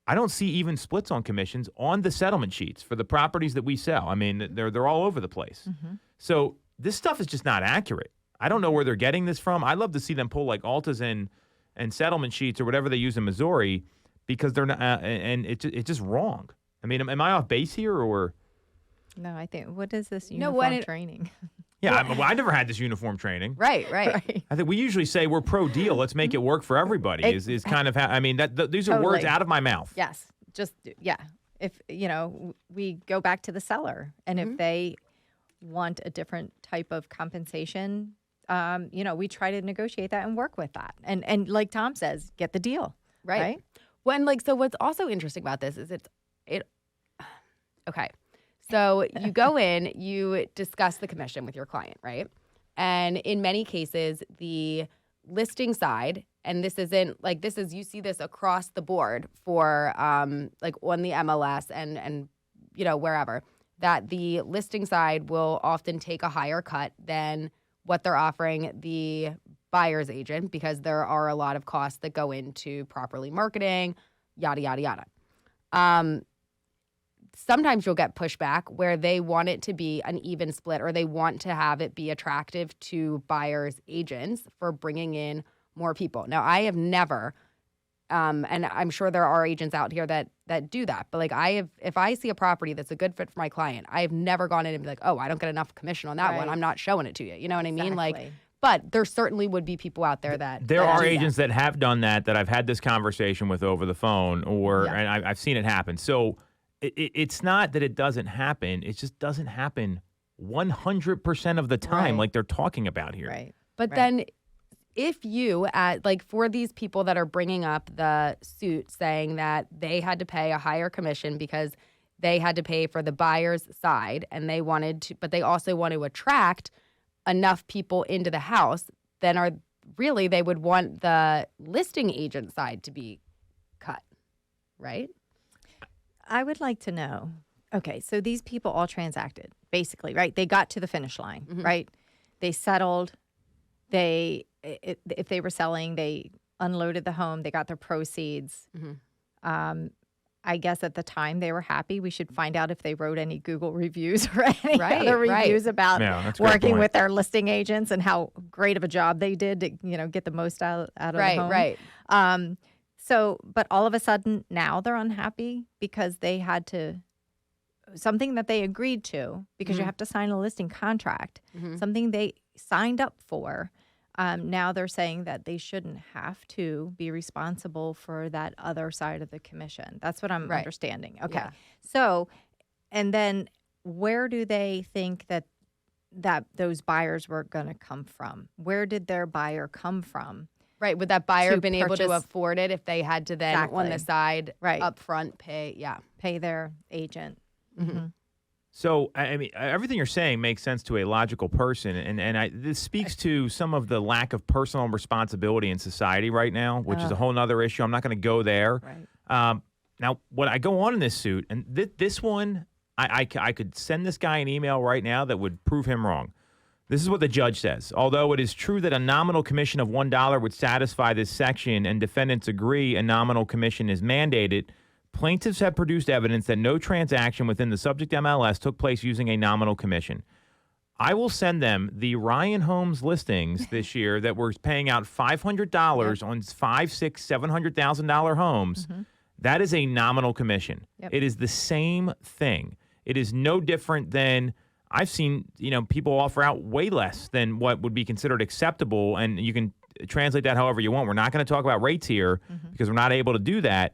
Speaker 1: I don't see even splits on commissions on the settlement sheets for the properties that we sell. I mean, they're all over the place. So this stuff is just not accurate. I don't know where they're getting this from. I'd love to see them pull like Altas and settlement sheets or whatever they use in Missouri, because they're not, and it's just wrong. I mean, am I off base here or?
Speaker 3: No, I think, what is this uniform training?
Speaker 1: Yeah, I never had this uniform training.
Speaker 2: Right.
Speaker 1: I think we usually say we're pro deal. Let's make it work for everybody. Is kind of how, I mean, these are words out of my mouth.
Speaker 3: Yes, If we go back to the seller, and if they want a different type of compensation, we try to negotiate that and work with that. And like Tom says, get the deal. Right.
Speaker 2: So what's also interesting about this is okay. So you go in, you discuss the commission with your client, right? And in many cases, the listing side, and this isn't like this is, you see this across the board for like on the MLS and wherever, that the listing side will often take a higher cut than what they're offering the buyer's agent, because there are a lot of costs that go into properly marketing, yada, yada, yada. Sometimes you'll get pushback where they want it to be an even split, or they want to have it be attractive to buyers' agents for bringing in more people. Now, I have never, and I'm sure there are agents out here that do that, but like if I see a property that's a good fit for my client, I have never gone in and be like, oh, I don't get enough commission on that one, I'm not showing it to you. You know what I mean? Like, but there certainly would be people out there that
Speaker 1: there are agents that have done that I've had this conversation with over the phone, and I've seen it happen. So it's not that it doesn't happen. It just doesn't happen 100% of the time, like they're talking about here.
Speaker 2: Right. But then if you, for these people that are bringing up the suit saying that they had to pay a higher commission because they had to pay for the buyer's side, and they also want to attract enough people into the house, then they would want the listing agent side to be right?
Speaker 3: I would like to know. Okay, so these people all transacted, basically, right? They got to the finish line, right? They settled. If they were selling, they unloaded the home. They got their proceeds. I guess at the time they were happy. We should find out if they wrote any Google reviews or any other reviews about
Speaker 1: that's a great
Speaker 3: working
Speaker 1: point.
Speaker 3: with their listing agents and how great of a job they did to, get the most out of the home.
Speaker 2: Right.
Speaker 3: So, but all of a sudden now they're unhappy because they had to, something that they agreed to, because you have to sign a listing contract, something they signed up for. Now they're saying that they shouldn't have to be responsible for that other side of the commission. That's what I'm understanding. Okay.
Speaker 2: Yeah.
Speaker 3: So, and then where do they think that those buyers were going to come from? Where did their buyer come from?
Speaker 2: Right. Would that buyer
Speaker 3: To
Speaker 2: have been able to
Speaker 3: purchase-
Speaker 2: afford it if they had to then on the
Speaker 3: Exactly.
Speaker 2: side
Speaker 3: Right.
Speaker 2: upfront pay? Yeah.
Speaker 3: Pay their agent.
Speaker 1: So, I mean, everything you're saying makes sense to a logical person, and this speaks to some of the lack of personal responsibility in society right now, which is a whole other issue. I'm not going to go there.
Speaker 3: Right.
Speaker 1: Now, what I go on in this suit, and this one, I could send this guy an email right now that would prove him wrong. This is what the judge says. Although it is true that a nominal commission of $1 would satisfy this section, and defendants agree a nominal commission is mandated, plaintiffs have produced evidence that no transaction within the subject MLS took place using a nominal commission. I will send them the Ryan Homes listings this year that were paying out $500 on $500,000, $600,000, $700,000 homes. That is a nominal commission.
Speaker 3: Yep.
Speaker 1: It is the same thing. It is no different than I've seen, people offer out way less than what would be considered acceptable, and you can translate that however you want. We're not going to talk about rates here because we're not able to do that.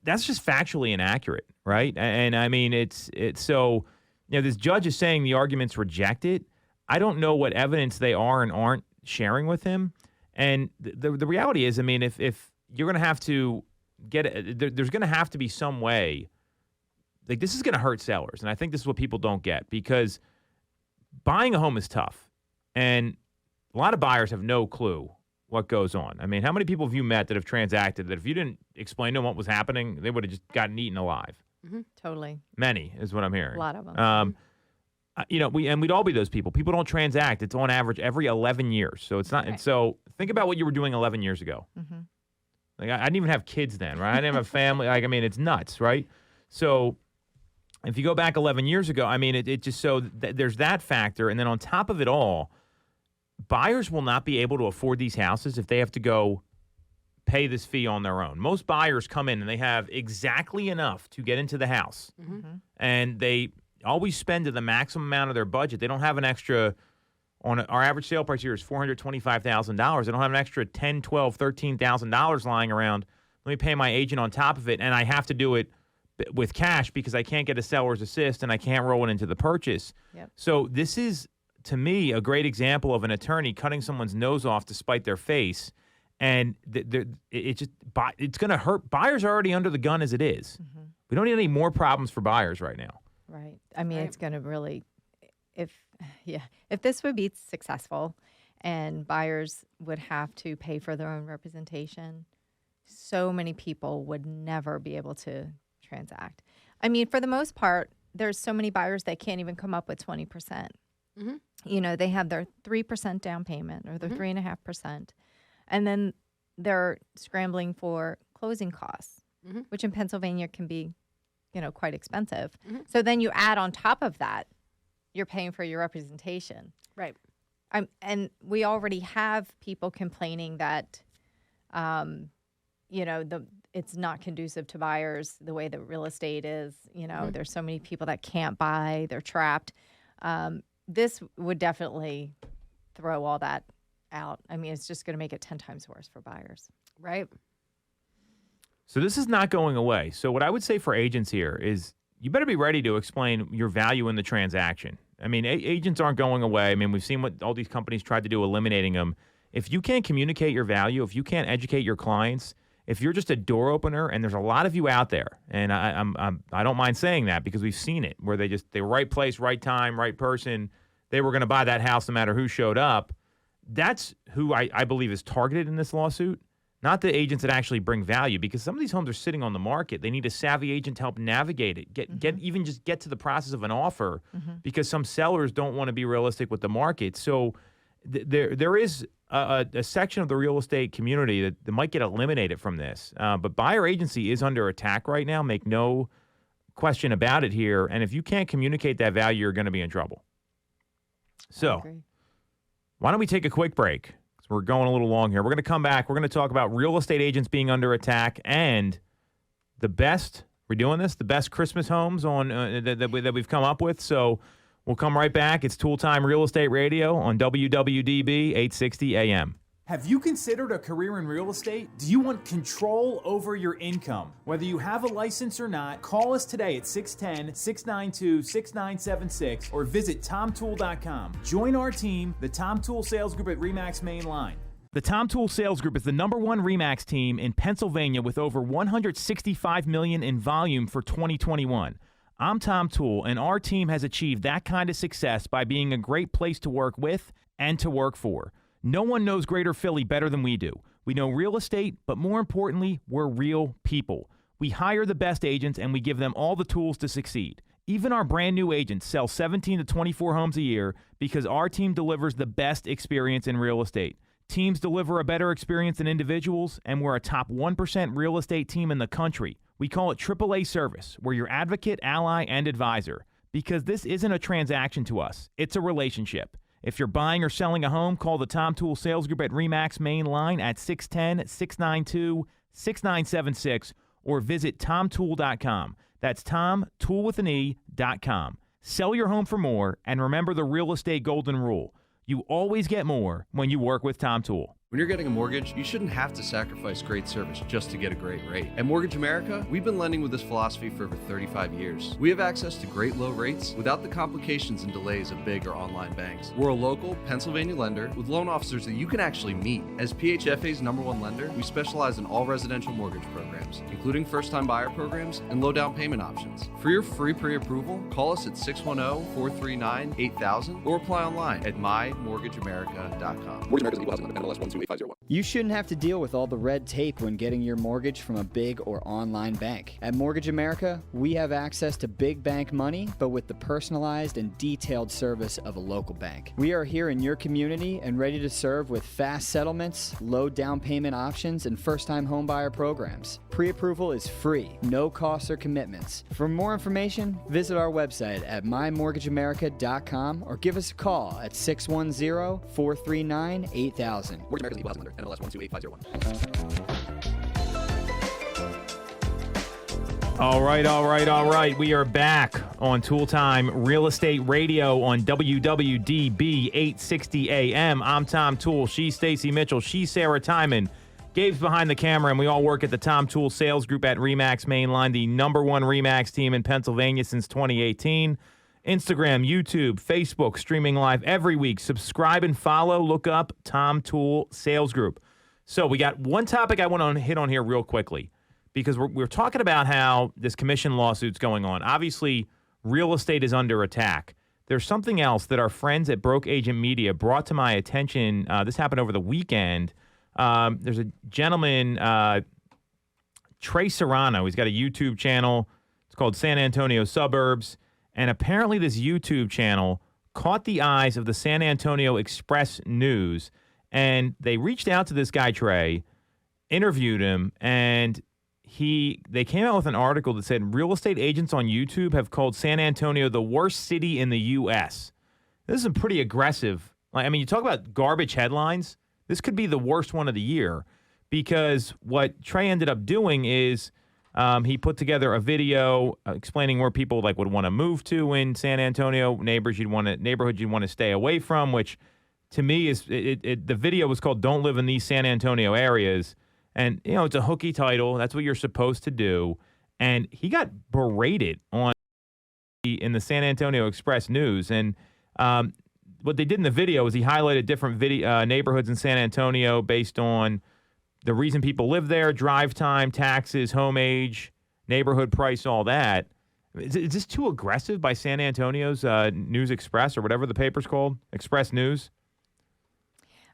Speaker 1: That's just factually inaccurate, right? And I mean, it's so, this judge is saying the arguments reject it. I don't know what evidence they are and aren't sharing with him. And the reality is, I mean, if you're going to have to there's going to have to be some way, like this is going to hurt sellers. And I think this is what people don't get, because buying a home is tough. And a lot of buyers have no clue what goes on. I mean, how many people have you met that have transacted that if you didn't explain to them what was happening, they would have just gotten eaten alive?
Speaker 3: Totally.
Speaker 1: Many is what I'm hearing.
Speaker 3: A lot of them.
Speaker 1: We'd all be those people. People don't transact. It's on average every 11 years. So it's not.
Speaker 3: Right.
Speaker 1: And so think about what you were doing 11 years ago. Like I didn't even have kids then, right? I didn't have a family. Like, I mean, it's nuts, right? So if you go back 11 years ago, I mean, it just so there's that factor. And then on top of it all, buyers will not be able to afford these houses if they have to go pay this fee on their own. Most buyers come in and they have exactly enough to get into the house. And they always spend to the maximum amount of their budget. They don't have an extra, on our average sale price here is $425,000. They don't have an extra $10,000, $12,000, $13,000 lying around. Let me pay my agent on top of it, and I have to do it with cash because I can't get a seller's assist and I can't roll it into the purchase.
Speaker 3: Yep.
Speaker 1: So this is, to me, a great example of an attorney cutting someone's nose off to spite their face. And it's going to hurt. Buyers are already under the gun as it is. We don't need any more problems for buyers right now.
Speaker 3: Right. I mean, it's going to really, if this would be successful and buyers would have to pay for their own representation, so many people would never be able to transact. I mean, for the most part, there's so many buyers that can't even come up with 20%. They have their 3% down payment or their 3.5%. And then they're scrambling for closing costs, which in Pennsylvania can be, quite expensive. So then you add on top of that, you're paying for your representation.
Speaker 2: Right.
Speaker 3: And we already have people complaining that, it's not conducive to buyers the way that real estate is. There's so many people that can't buy, they're trapped. This would definitely throw all that out. I mean, it's just going to make it 10 times worse for buyers.
Speaker 2: Right.
Speaker 1: So this is not going away. So what I would say for agents here is you better be ready to explain your value in the transaction. I mean, agents aren't going away. I mean, we've seen what all these companies tried to do, eliminating them. If you can't communicate your value, if you can't educate your clients, if you're just a door opener, and there's a lot of you out there, and I don't mind saying that because we've seen it, where they right place, right time, right person. They were going to buy that house no matter who showed up. That's who I believe is targeted in this lawsuit. not the agents that actually bring value, because some of these homes are sitting on the market. They need a savvy agent to help navigate it, get to the process of an offer, because some sellers don't want to be realistic with the market. So there is a section of the real estate community that might get eliminated from this. But buyer agency is under attack right now. Make no question about it here. And if you can't communicate that value, you're going to be in trouble. So why don't we take a quick break? We're going a little long here. We're going to come back. We're going to talk about real estate agents being under attack and the best, we're doing this, the best Christmas homes on that we've come up with. So we'll come right back. It's Toole Time Real Estate Radio on WWDB 860 AM.
Speaker 6: Have you considered a career in real estate? Do you want control over your income? Whether you have a license or not, call us today at 610-692-6976 or visit TomToole.com. Join our team, the Tom Toole Sales Group at RE/MAX Main Line.
Speaker 1: The Tom Toole Sales Group is the #1 RE/MAX team in Pennsylvania with over $165 million in volume for 2021. I'm Tom Toole, and our team has achieved that kind of success by being a great place to work with and to work for. No one knows Greater Philly better than we do. We know real estate, but more importantly, we're real people. We hire the best agents, and we give them all the tools to succeed. Even our brand new agents sell 17 to 24 homes a year because our team delivers the best experience in real estate. Teams deliver a better experience than individuals, and we're a top 1% real estate team in the country. We call it AAA service. We're your advocate, ally, and advisor. Because this isn't a transaction to us. It's a relationship. If you're buying or selling a home, call the Tom Toole Sales Group at RE/MAX Main Line at 610-692-6976 or visit TomToole.com. That's TomToole.com. Sell your home for more, and remember the real estate golden rule. You always get more when you work with Tom Toole.
Speaker 5: When you're getting a mortgage, you shouldn't have to sacrifice great service just to get a great rate. At Mortgage America, we've been lending with this philosophy for over 35 years. We have access to great low rates without the complications and delays of big or online banks. We're a local Pennsylvania lender with loan officers that you can actually meet. As PHFA's #1 lender, we specialize in all residential mortgage programs, including first-time buyer programs and low down payment options. For your free pre-approval, call us at 610-439-8000 or apply online at mymortgageamerica.com.
Speaker 7: Mortgage America is equal housing lender, NMLS 12850.
Speaker 4: You shouldn't have to deal with all the red tape when getting your mortgage from a big or online bank. At Mortgage America, we have access to big bank money, but with the personalized and detailed service of a local bank. We are here in your community and ready to serve with fast settlements, low down payment options, and first-time homebuyer programs. Pre-approval is free, no costs or commitments. For more information, visit our website at mymortgageamerica.com or give us a call at 610-439-8000.
Speaker 7: Mortgage America is equal housing lender, NMLS 12850.
Speaker 1: All right. We are back on Toole Time Real Estate Radio on WWDB 860 AM. I'm Tom Toole. She's Stacey Mitchell. She's Sarah Tymon. Gabe's behind the camera, and we all work at the Tom Toole Sales Group at RE/MAX Main Line, the #1 RE/MAX team in Pennsylvania since 2018. Instagram, YouTube, Facebook, streaming live every week. Subscribe and follow. Look up Tom Toole Sales Group. So we got one topic I want to hit on here real quickly, because we're talking about how this commission lawsuit's going on. Obviously, real estate is under attack. There's something else that our friends at Broke Agent Media brought to my attention. This happened over the weekend. There's a gentleman, Trey Serrano. He's got a YouTube channel. It's called San Antonio Suburbs. And apparently this YouTube channel caught the eyes of the San Antonio Express News. And they reached out to this guy, Trey, interviewed him, and they came out with an article that said real estate agents on YouTube have called San Antonio the worst city in the U.S. This is pretty aggressive. You talk about garbage headlines. This could be the worst one of the year, because what Trey ended up doing is he put together a video explaining where people would want to move to in San Antonio, neighborhoods you'd want to stay away from, which to me is the video was called "Don't Live in These San Antonio Areas." And, it's a hooky title. That's what you're supposed to do. And he got berated in the San Antonio Express News. And what they did in the video is he highlighted different neighborhoods in San Antonio based on the reason people live there, drive time, taxes, home age, neighborhood price, all that. Is this too aggressive by San Antonio's News Express, or whatever the paper's called? Express News?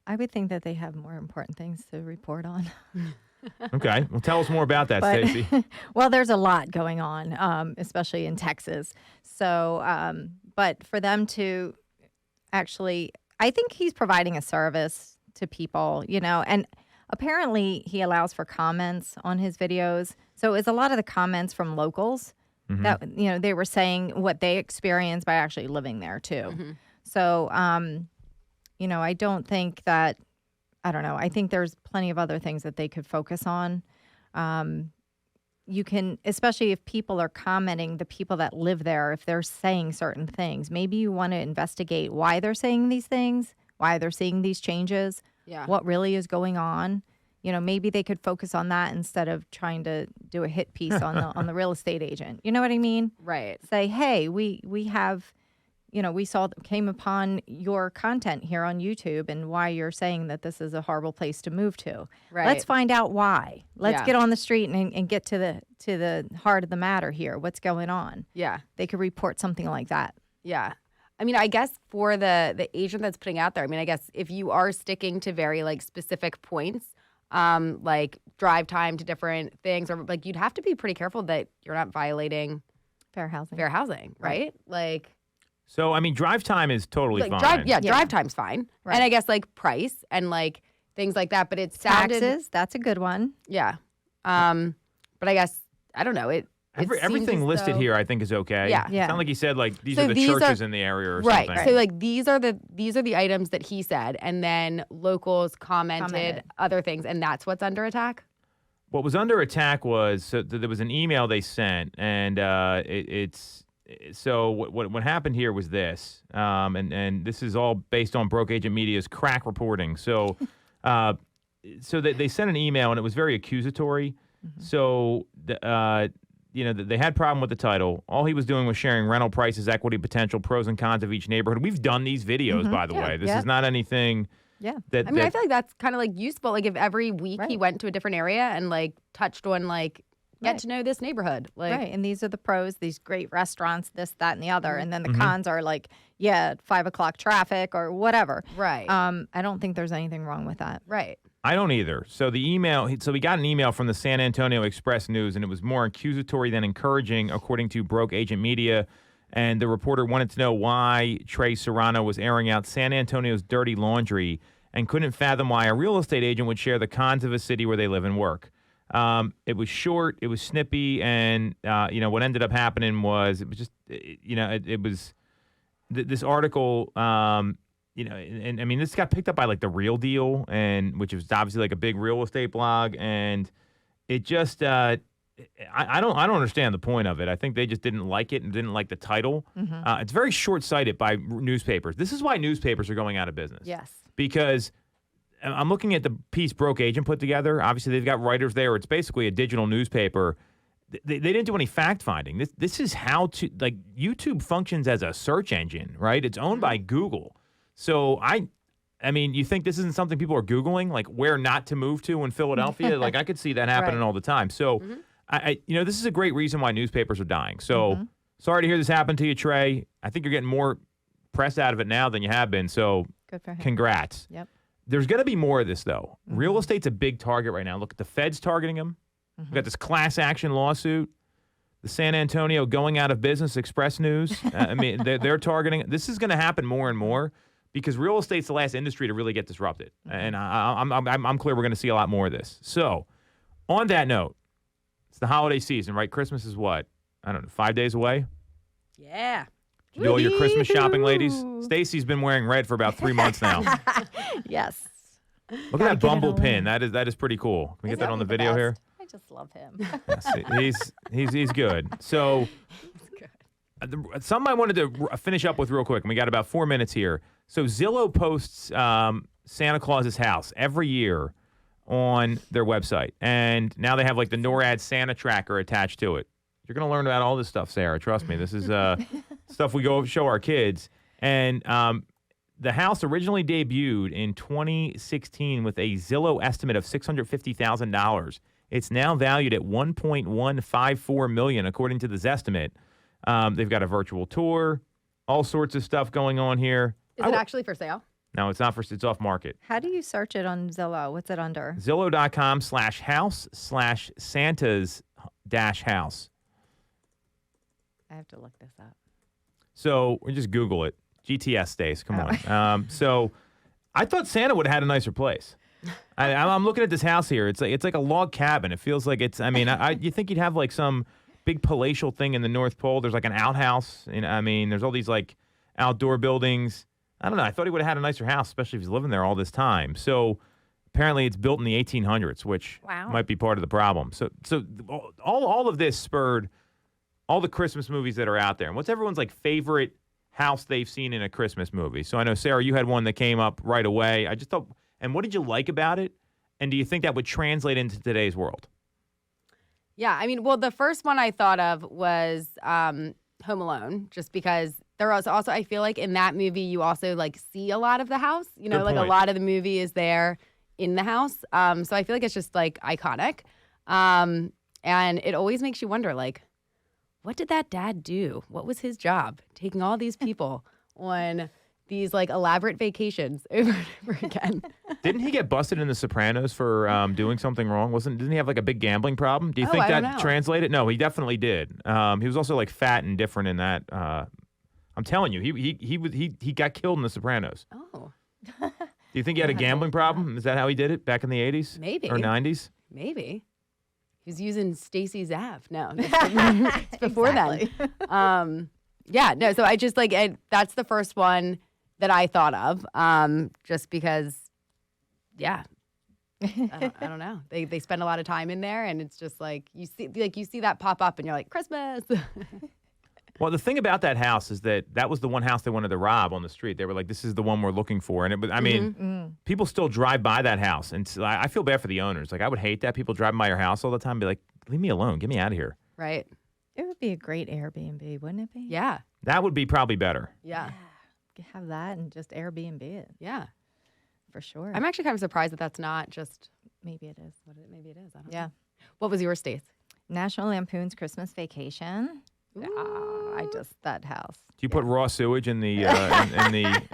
Speaker 3: I would think that they have more important things to report on.
Speaker 1: Okay. Well, tell us more about that,
Speaker 3: But-
Speaker 1: Stacey.
Speaker 3: Well, there's a lot going on, especially in Texas. So, but for them to actually, I think he's providing a service to people, and apparently he allows for comments on his videos. So it's a lot of the comments from locals that, they were saying what they experienced by actually living there too. So, I don't think that, I don't know. I think there's plenty of other things that they could focus on. You can, especially if people are commenting, the people that live there, if they're saying certain things, maybe you want to investigate why they're saying these things, why they're seeing these changes, what really is going on. Maybe they could focus on that instead of trying to do a hit piece on the real estate agent. You know what I mean?
Speaker 2: Right.
Speaker 3: Say, hey, we have, we came upon your content here on YouTube and why you're saying that this is a horrible place to move to.
Speaker 2: Right.
Speaker 3: Let's find out why. Let's
Speaker 2: Yeah.
Speaker 3: get on the street and get to the heart of the matter here. What's going on?
Speaker 2: Yeah.
Speaker 3: They could report something like that.
Speaker 2: Yeah. I mean, I guess for the agent that's putting out there, I mean, I guess if you are sticking to very specific points, like drive time to different things, or you'd have to be pretty careful that you're not violating
Speaker 3: Fair housing.
Speaker 2: fair housing, right?
Speaker 1: So, I mean, drive time is totally fine.
Speaker 2: Drive time's fine.
Speaker 3: Right.
Speaker 2: And I guess price and things like that, but it sounded
Speaker 3: Taxes, that's a good one.
Speaker 2: Yeah. But I guess I don't know. It seems
Speaker 1: Everything
Speaker 2: as
Speaker 1: listed
Speaker 2: though-
Speaker 1: here, I think, is okay.
Speaker 2: Yeah.
Speaker 3: Yeah.
Speaker 1: It's not like he said, these
Speaker 2: So
Speaker 1: are the
Speaker 2: these
Speaker 1: churches
Speaker 2: are-
Speaker 1: in the area or
Speaker 2: Right.
Speaker 1: something.
Speaker 2: So these are the items that he said, and then locals commented other things, and that's what's under attack.
Speaker 1: What was under attack was there was an email they sent, and what happened here was this, and this is all based on Broke Agent Media's crack reporting. So, they sent an email, and it was very accusatory. So, they had problem with the title. All he was doing was sharing rental prices, equity potential, pros and cons of each neighborhood. We've done these videos, by the way. This is not anything.
Speaker 3: Yeah.
Speaker 1: That,
Speaker 2: I mean, I feel like that's kind of useful. If every week he went to a different area and touched on get to know this neighborhood.
Speaker 3: Right. And these are the pros, these great restaurants, this, that, and the other. And then the cons are 5 o'clock traffic or whatever.
Speaker 2: Right.
Speaker 3: I don't think there's anything wrong with that.
Speaker 2: Right.
Speaker 1: I don't either. So we got an email from the San Antonio Express News, and it was more accusatory than encouraging, according to Broke Agent Media. And the reporter wanted to know why Trey Serrano was airing out San Antonio's dirty laundry and couldn't fathom why a real estate agent would share the cons of a city where they live and work. It was short, it was snippy, and what ended up happening was it was just it was this article. And I mean, this got picked up by The Real Deal, and which is obviously a big real estate blog, and it just I don't understand the point of it. I think they just didn't like it and didn't like the title. It's very short-sighted by newspapers. This is why newspapers are going out of business.
Speaker 3: Yes.
Speaker 1: Because I'm looking at the piece Broke Agent put together. Obviously, they've got writers there. It's basically a digital newspaper. They didn't do any fact-finding. This is how to YouTube functions as a search engine, right? It's owned by Google. So I mean, you think this isn't something people are Googling, where not to move to in Philadelphia? I could see that happening all the time. So, this is a great reason why newspapers are dying. So, sorry to hear this happen to you, Trey. I think you're getting more press out of it now than you have been. So,
Speaker 3: Good for him.
Speaker 1: congrats.
Speaker 3: Yep.
Speaker 1: There's going to be more of this, though. Real estate's a big target right now. Look, the Fed's targeting them. We've got this class action lawsuit. The San Antonio going out of business Express News. I mean, they're targeting. This is going to happen more and more. Because real estate's the last industry to really get disrupted, and I'm clear we're going to see a lot more of this. So, on that note, it's the holiday season, right? Christmas is what? I don't know, 5 days away.
Speaker 2: Yeah.
Speaker 1: Did you do all your Christmas shopping, ladies? Stacey's been wearing red for about 3 months now.
Speaker 3: Yes.
Speaker 1: Look at that Bumble pin. That is pretty cool. Can we get that on the video here?
Speaker 3: I just love him.
Speaker 1: Yes, he's good. So, something I wanted to finish up with real quick, and we got about 4 minutes here. So Zillow posts Santa Claus's house every year on their website, and now they have the NORAD Santa tracker attached to it. You're going to learn about all this stuff, Sarah. Trust me. This is stuff we go show our kids. And the house originally debuted in 2016 with a Zillow estimate of $650,000. It's now valued at $1.154 million, according to this estimate. They've got a virtual tour, all sorts of stuff going on here.
Speaker 2: Is it actually for sale?
Speaker 1: No, it's not it's off market.
Speaker 3: How do you search it on Zillow? What's it under?
Speaker 1: Zillow.com/house/Santa's-house.
Speaker 3: I have to look this up.
Speaker 1: So we just Google it. GTS Stace. Come on. So I thought Santa would have had a nicer place. I'm looking at this house here. It's like a log cabin. It feels like it's. I mean, you think you'd have like some big palatial thing in the North Pole. There's like an outhouse. And I mean, there's all these like outdoor buildings. I don't know. I thought he would have had a nicer house, especially if he's living there all this time. So apparently, it's built in the 1800s, which might be part of the problem. So all of this spurred all the Christmas movies that are out there. And what's everyone's like favorite house they've seen in a Christmas movie? So I know, Sarah, you had one that came up right away. I just thought, and what did you like about it? And do you think that would translate into today's world?
Speaker 2: Yeah, I mean, well, the first one I thought of was Home Alone, just because there was also, I feel like in that movie, you also like see a lot of the house. You know,
Speaker 1: Good
Speaker 2: like
Speaker 1: point.
Speaker 2: a lot of the movie is there in the house. So I feel like it's just like iconic. And it always makes you wonder, like, what did that dad do? What was his job? Taking all these people on these like elaborate vacations over and over again.
Speaker 1: Didn't he get busted in The Sopranos for doing something wrong? Didn't he have like a big gambling problem? Do you think
Speaker 2: I don't
Speaker 1: that
Speaker 2: know.
Speaker 1: translated? No, he definitely did. He was also like fat and different in that. I'm telling you, he got killed in The Sopranos.
Speaker 2: Oh,
Speaker 1: Do you think he had a gambling problem? Is that how he did it back in the 80s?
Speaker 2: Maybe.
Speaker 1: Or 90s?
Speaker 2: maybe. He was using Stacey's app. No, it's before then. Yeah, no, so I just like, that's the first one that I thought of, just because, yeah, I don't know. They spend a lot of time in there, and it's just like you see that pop up, and you're like, Christmas.
Speaker 1: Well, the thing about that house is that was the one house they wanted to rob on the street. They were like, this is the one we're looking for. And it was, I mean, people still drive by that house. And so I feel bad for the owners. Like, I would hate that. People driving by your house all the time and be like, leave me alone. Get me out of here.
Speaker 2: Right.
Speaker 3: It would be a great Airbnb, wouldn't it be?
Speaker 2: Yeah.
Speaker 1: That would be probably better.
Speaker 2: Yeah.
Speaker 3: Have that and just Airbnb it
Speaker 2: Yeah.
Speaker 3: for sure.
Speaker 2: I'm actually kind of surprised that that's not just
Speaker 3: Maybe it is.
Speaker 2: maybe it is. I don't
Speaker 3: Yeah.
Speaker 2: know. What was your Stace?
Speaker 3: National Lampoon's Christmas Vacation. That house.
Speaker 1: Do you put raw sewage in the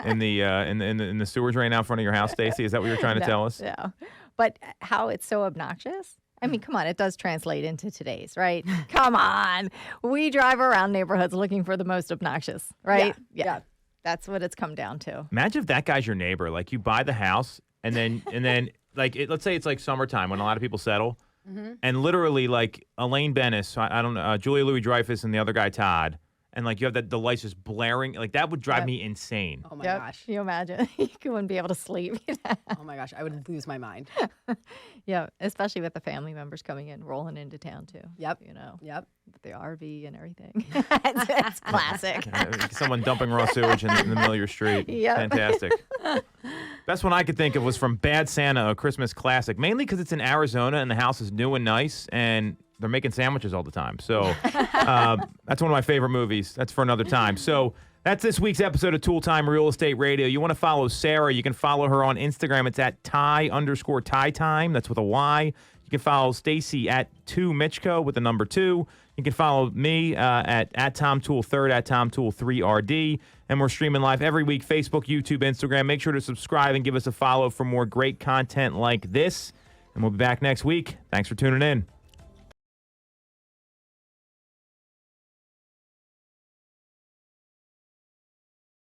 Speaker 1: in the sewer drain out front of your house, Stacey? Is that what you're trying to tell us?
Speaker 3: No. But how it's so obnoxious. I mean, come on, it does translate into today's, right? Come on. We drive around neighborhoods looking for the most obnoxious, right?
Speaker 2: Yeah.
Speaker 3: That's what it's come down to.
Speaker 1: Imagine if that guy's your neighbor. Like, you buy the house and then like let's say it's like summertime when a lot of people settle. And literally, like, Elaine Bennis, I don't know, Julia Louis-Dreyfus and the other guy, Todd, and, like, you have the lights just blaring. Like, that would drive me insane.
Speaker 2: Oh my gosh.
Speaker 3: Can you imagine? You wouldn't be able to sleep.
Speaker 2: Oh my gosh. I would lose my mind.
Speaker 3: Yeah, especially with the family members coming in, rolling into town, too.
Speaker 2: Yep.
Speaker 3: You know,
Speaker 2: Yep.
Speaker 3: with the RV and everything. it's classic.
Speaker 1: Someone dumping raw sewage in the middle of your street.
Speaker 3: Yep.
Speaker 1: Fantastic. Best one I could think of was from Bad Santa, a Christmas classic, mainly because it's in Arizona and the house is new and nice and they're making sandwiches all the time. So that's one of my favorite movies. That's for another time. So that's this week's episode of Toole Time Real Estate Radio. You want to follow Sarah, you can follow her on Instagram. It's at Ty_Ty Time. That's with a Y. You can follow Stacey at 2Mitchko with the number 2. You can follow me at Tom Toole 3rd, at Tom Toole 3RD. And we're streaming live every week, Facebook, YouTube, Instagram. Make sure to subscribe and give us a follow for more great content like this. And we'll be back next week. Thanks for tuning in.